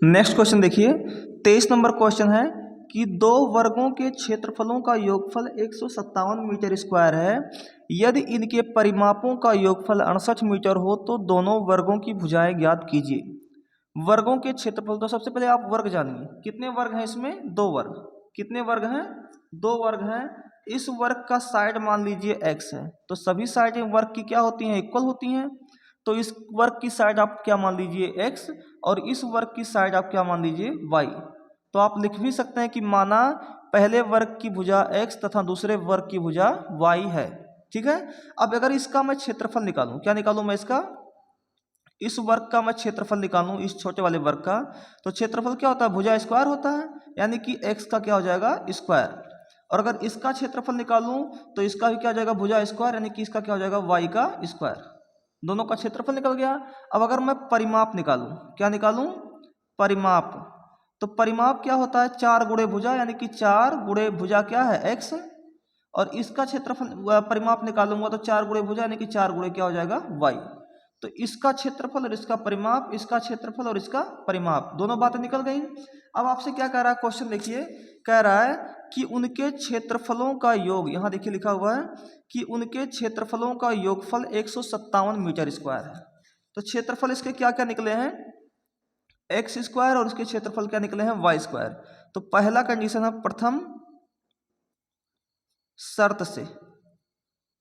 Next question देखिए, 23 number question है कि दो वर्गों के क्षेत्रफलों का योगफल 157 मीटर स्क्वायर है। यदि इनके परिमापों का योगफल 68 मीटर हो तो दोनों वर्गों की भुजाएं ज्ञात कीजिए। वर्गों के क्षेत्रफल, तो सबसे पहले आप वर्ग जानिए, कितने वर्ग हैं इसमें? दो वर्ग। कितने वर्ग हैं? दो वर्ग हैं। इस वर्ग का साइड मान लीजिए x है, तो सभी साइड वर्ग की क्या होती हैं? इक्वल होती हैं। तो इस वर्ग की साइड आप क्या मान लीजिए? x, और इस वर्ग की साइड आप क्या मान लीजिए? y। तो आप लिख भी सकते हैं कि माना पहले वर्ग की भुजा x तथा दूसरे वर्ग की भुजा y है। ठीक है। अब अगर इसका मैं क्षेत्रफल निकालूं, क्या निकालूं मैं इसका? इस वर्ग का मैं क्षेत्रफल निकालूं, इस छोटे वाले वर्ग का, तो क्षेत्रफल क्या होता है? भुजा स्क्वायर होता है, यानी कि x का क्या हो जाएगा? स्क्वायर। और अगर इसका क्षेत्रफल निकालूं तो इसका भी क्या हो जाएगा? भुजा स्क्वायर, यानी कि इसका क्या हो जाएगा? y का स्क्वायर। दोनों का क्षेत्रफल निकल गया। अब अगर मैं परिमाप निकालूं, क्या निकालूं? परिमाप। तो परिमाप क्या होता है? 4 गुणे भुजा, यानी कि 4 गुणे भुजा क्या है? x। और इसका क्षेत्रफल परिमाप निकालूंगा तो 4 गुणे भुजा, यानी कि 4 गुणे क्या हो जाएगा? y। तो इसका क्षेत्रफल और इसका परिमाप, इसका क्षेत्रफल और इसका परिमाप, दोनों बातें निकल गई। अब आपसे क्या कह रहा है क्वेश्चन? देखिए, कह रहा है कि उनके क्षेत्रफलों का योग, यहां देखिए लिखा हुआ है कि उनके क्षेत्रफलों का योगफल 157 मीटर स्क्वायर है। तो क्षेत्रफल इसके क्या क्या निकले हैं? एक्स स्क्वायर, और इसके क्षेत्रफल क्या निकले हैं? Y square. तो पहला कंडीशन है प्रथम शर्त से,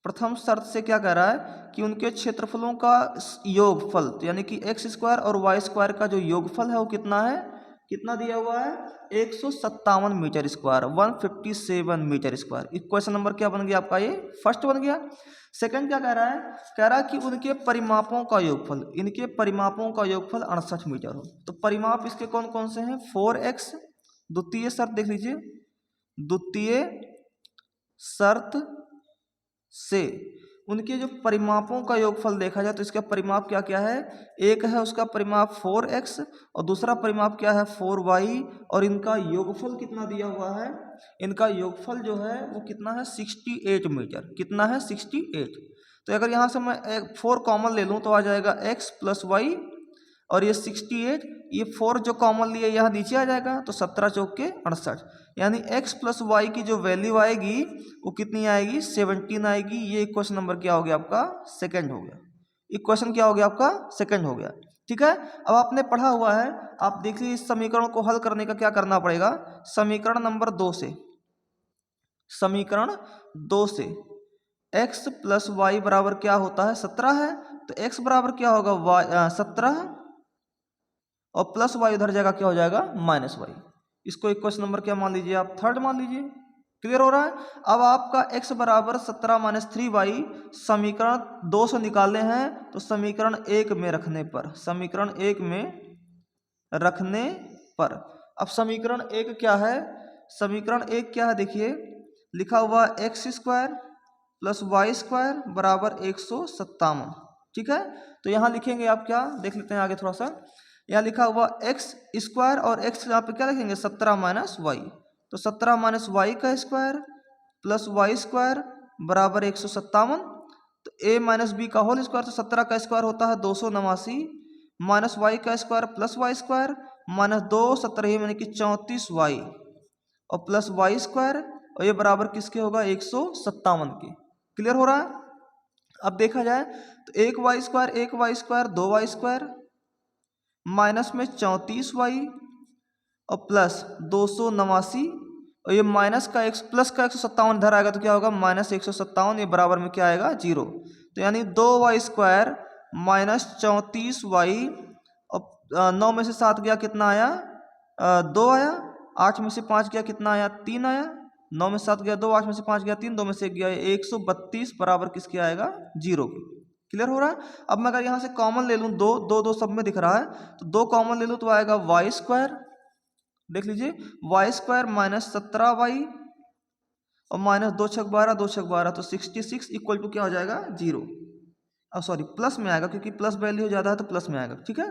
प्रथम शर्त से क्या कह रहा है कि उनके क्षेत्रफलों का योगफल, तो यानी कि एक्स स्क्वायर और वाई स्क्वायर का जो योगफल है वो कितना है? कितना दिया हुआ है? 157 metre square, 157 metre square. Equation number क्या बन गया आपका? ये फर्स्ट बन गया। सेकंड क्या कह रहा है? कह रहा है कि उनके परिमापों का योगफल, इनके परिमापों का योगफल 68 मीटर हो। तो परिमाप इसके कौन कौन से हैं? 4x, द्वितीय शर्त देख लीजिए, द्वितीय शर्त से उनके जो परिमापों का योगफल देखा जाए तो इसका परिमाप क्या क्या है? एक है उसका परिमाप 4x, और दूसरा परिमाप क्या है? 4y। और इनका योगफल कितना दिया हुआ है? इनका योगफल जो है वो कितना है? 68 मीटर। कितना है? 68। तो अगर यहाँ से मैं 4 कॉमन ले लूँ तो आ जाएगा x प्लस वाई, और ये 68, ये 4 जो कॉमन लिए यहाँ नीचे आ जाएगा, तो 17 चौक के 68, यानी x प्लस वाई की जो वैल्यू आएगी वो कितनी आएगी? 17 आएगी। ये इक्वेशन नंबर क्या हो गया आपका? सेकंड हो गया। इक्वेशन क्या हो गया आपका? सेकंड हो गया। ठीक है। अब आपने पढ़ा हुआ है, आप देखिए इस समीकरण को हल करने का क्या करना पड़ेगा? समीकरण नंबर 2 से, समीकरण 2 से x प्लस वाई बराबर क्या होता है? 17 है। तो x बराबर क्या होगा? 17, और प्लस वाई उधर जाएगा, क्या हो जाएगा? Minus Y. इसको इक्वेशन नंबर क्या मान लीजिए आप? थर्ड मान लीजिए। क्लियर हो रहा है? अब आपका x बराबर 17 माइनस 3y समीकरण 2 से निकाले हैं, तो समीकरण 1 में रखने पर, समीकरण 1 में रखने पर, अब समीकरण 1 क्या है? समीकरण 1 क्या है? देखिए लिखा हुआ X square plus Y square बराबर 157। ठीक है। तो यहाँ लिखेंगे आप, क्या देख लेते हैं आगे थोड़ा सा, यहाँ लिखा हुआ एक्स स्क्वायर, और एक्स यहाँ पे क्या लिखेंगे? 17 माइनस वाई। तो 17 माइनस वाई का स्क्वायर प्लस वाई स्क्वायर बराबर 157। तो ए माइनस बी का होल स्क्वायर, तो 17 का स्क्वायर होता है 289, माइनस वाई का square plus Y square minus 2 17 यानी कि 34 वाई, और प्लस वाई स्क्वायर, और ये बराबर किसके होगा? 157 के। क्लियर हो रहा है? अब देखा जाए तो 1 Y square 2 Y square minus में 34 वाई, और प्लस 289, और ये माइनस का एक प्लस का 157 इधर आएगा तो क्या होगा? माइनस 157, ये बराबर में क्या आएगा? 0। तो यानी 2 वाई स्क्वायर माइनस 34 वाई, और 9 में से 7 गया, कितना आया? 2 आया। 8 में से 5 गया, कितना आया? 3 आया। 9 में से 7 गया 2, 8 में से 5 गया 3, 2 में से 1 गया 132 बराबर किसके आएगा? 0 के। क्लियर हो रहा है? अब मैं अगर यहाँ से कॉमन ले लूँ, 2 2 2 सब में दिख रहा है, तो 2 कॉमन ले लूँ तो आएगा वाई स्क्वायर, देख लीजिए, वाई स्क्वायर माइनस 17 वाई, और माइनस 2 छक 12, 2 छक 12, तो 66 इक्वल टू क्या हो जाएगा? 0। अब सॉरी प्लस में आएगा, क्योंकि प्लस वैल्यू ज़्यादा है तो प्लस में आएगा। ठीक है।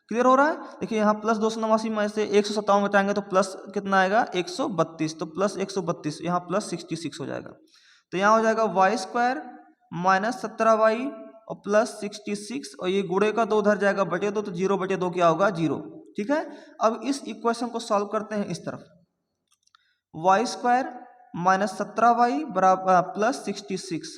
क्लियर हो रहा है? देखिए यहाँ प्लस 289 में से 157 बचाएंगे तो प्लस कितना आएगा? 132, तो प्लस 132, यहाँ प्लस 66 हो जाएगा। तो यहाँ हो जाएगा वाई स्क्वायर माइनस 17 वाई और प्लस 66, और ये गुणे का 2 उधर जाएगा बटे 2, तो 0 बटे 2 क्या होगा? 0। ठीक है। अब इस इक्वेशन को सॉल्व करते हैं इस तरफ, वाई स्क्वायर माइनस 17y बराबर प्लस 66,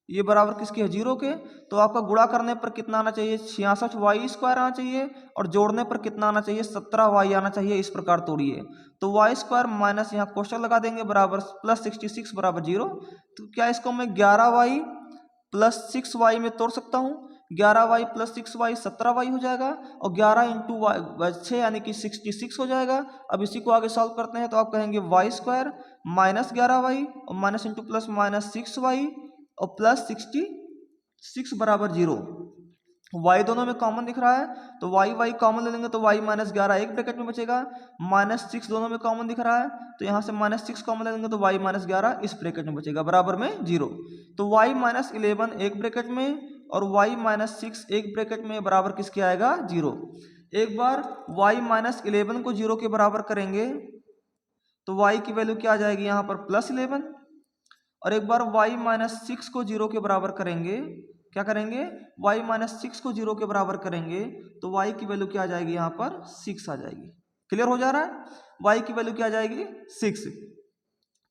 ये बराबर किसके है, 0 के। तो आपका गुणा करने पर कितना आना चाहिए, 66y स्क्वायर आना चाहिए, और जोड़ने पर कितना आना चाहिए, 17y आना चाहिए। इस प्रकार तोड़िए, तो वाई स्क्वायर माइनस यहाँ क्वेश्चन लगा देंगे बराबर प्लस 66 बराबर 0। तो क्या इसको मैं 11y प्लस 6y में तोड़ सकता हूँ, 11y प्लस 6y 17y हो जाएगा, और 11 इंटू 6 यानी कि 66 हो जाएगा। अब इसी को आगे सॉल्व करते हैं, तो आप कहेंगे वाई स्क्वायर माइनस 11y और minus into plus minus 6y और प्लस 66 बराबर 0। y दोनों में कॉमन दिख रहा है, तो y कॉमन ले लेंगे, तो y माइनस 11 एक ब्रैकेट में बचेगा, माइनस 6 दोनों में कॉमन दिख रहा है, तो यहाँ से माइनस 6 कॉमन ले लेंगे, तो y माइनस 11 इस ब्रैकेट में बचेगा, बराबर में 0। तो y माइनस 11 एक ब्रैकेट में और y माइनस 6 एक ब्रैकेट में, बराबर किसके आएगा, 0। एक बार y माइनस 11 को 0 के बराबर करेंगे तो y की वैल्यू क्या आ जाएगी यहाँ पर, प्लस 11, और एक बार y माइनस 6 को 0 के बराबर करेंगे, क्या करेंगे, y माइनस 6 को 0 के बराबर करेंगे तो y की वैल्यू क्या आ जाएगी, यहाँ पर 6 आ जाएगी। क्लियर हो जा रहा है, y की वैल्यू क्या आ जाएगी, 6।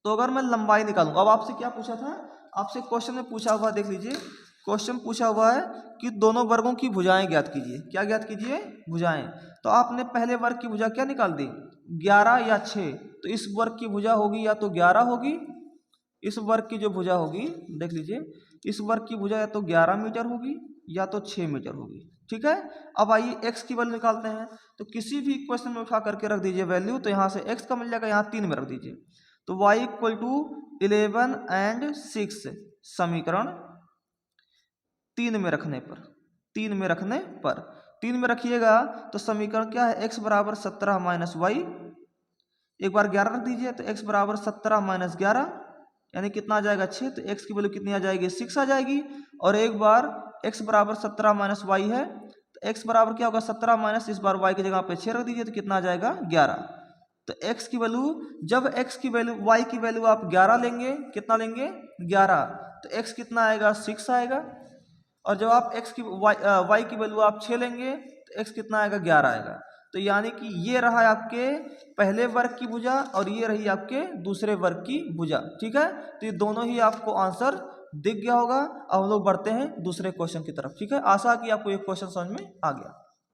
तो अगर मैं लंबाई निकालूं, अब आपसे क्या पूछा था, आपसे क्वेश्चन में पूछा हुआ, देख लीजिए क्वेश्चन पूछा हुआ है कि दोनों वर्गों की भुजाएं ज्ञात कीजिए। क्या ज्ञात कीजिए, भुजाएं। तो आपने पहले वर्ग की भुजा क्या निकाल दी, 11 या 6, तो इस वर्ग की भुजा होगी या तो 11 होगी, इस वर्ग की जो भुजा होगी, देख लीजिए इस वर्ग की भुजा या तो 11 मीटर होगी या तो 6 मीटर होगी। ठीक है। अब आइए x की वैल्यू निकालते हैं, तो किसी भी इक्वेशन में उठा करके रख दीजिए वैल्यू, तो यहाँ से x का मिल जाएगा, यहाँ 3 में रख दीजिए, तो y इक्वल टू 11 एंड 6 समीकरण 3 में रखने पर, 3 में रखने पर 3 में रखिएगा तो समीकरण क्या है, x बराबर 17 माइनस वाई, एक बार 11 रख दीजिए तो x बराबर 17 माइनस 11 यानी कितना आ जाएगा, 6, तो x की वैल्यू कितनी आ जाएगी, 6 आ जाएगी। और एक बार x बराबर 17 माइनस वाई है, तो x बराबर क्या होगा, 17 माइनस, इस बार y की जगह पे 6 रख दीजिए तो कितना आ जाएगा, 11। तो x की वैल्यू, जब x की वैल्यू, y की वैल्यू आप 11 लेंगे, कितना लेंगे, 11, तो x कितना आएगा, 6 आएगा। और जब आप x की y की वैल्यू आप 6 लेंगे तो x कितना आएगा, 11 आएगा। तो यानी कि ये रहा आपके पहले वर्ग की भुजा और ये रही आपके दूसरे वर्ग की भुजा। ठीक है, तो ये दोनों ही आपको आंसर दिख गया होगा। अब हम लोग बढ़ते हैं दूसरे क्वेश्चन की तरफ। ठीक है, आशा कि आपको ये क्वेश्चन समझ में आ गया।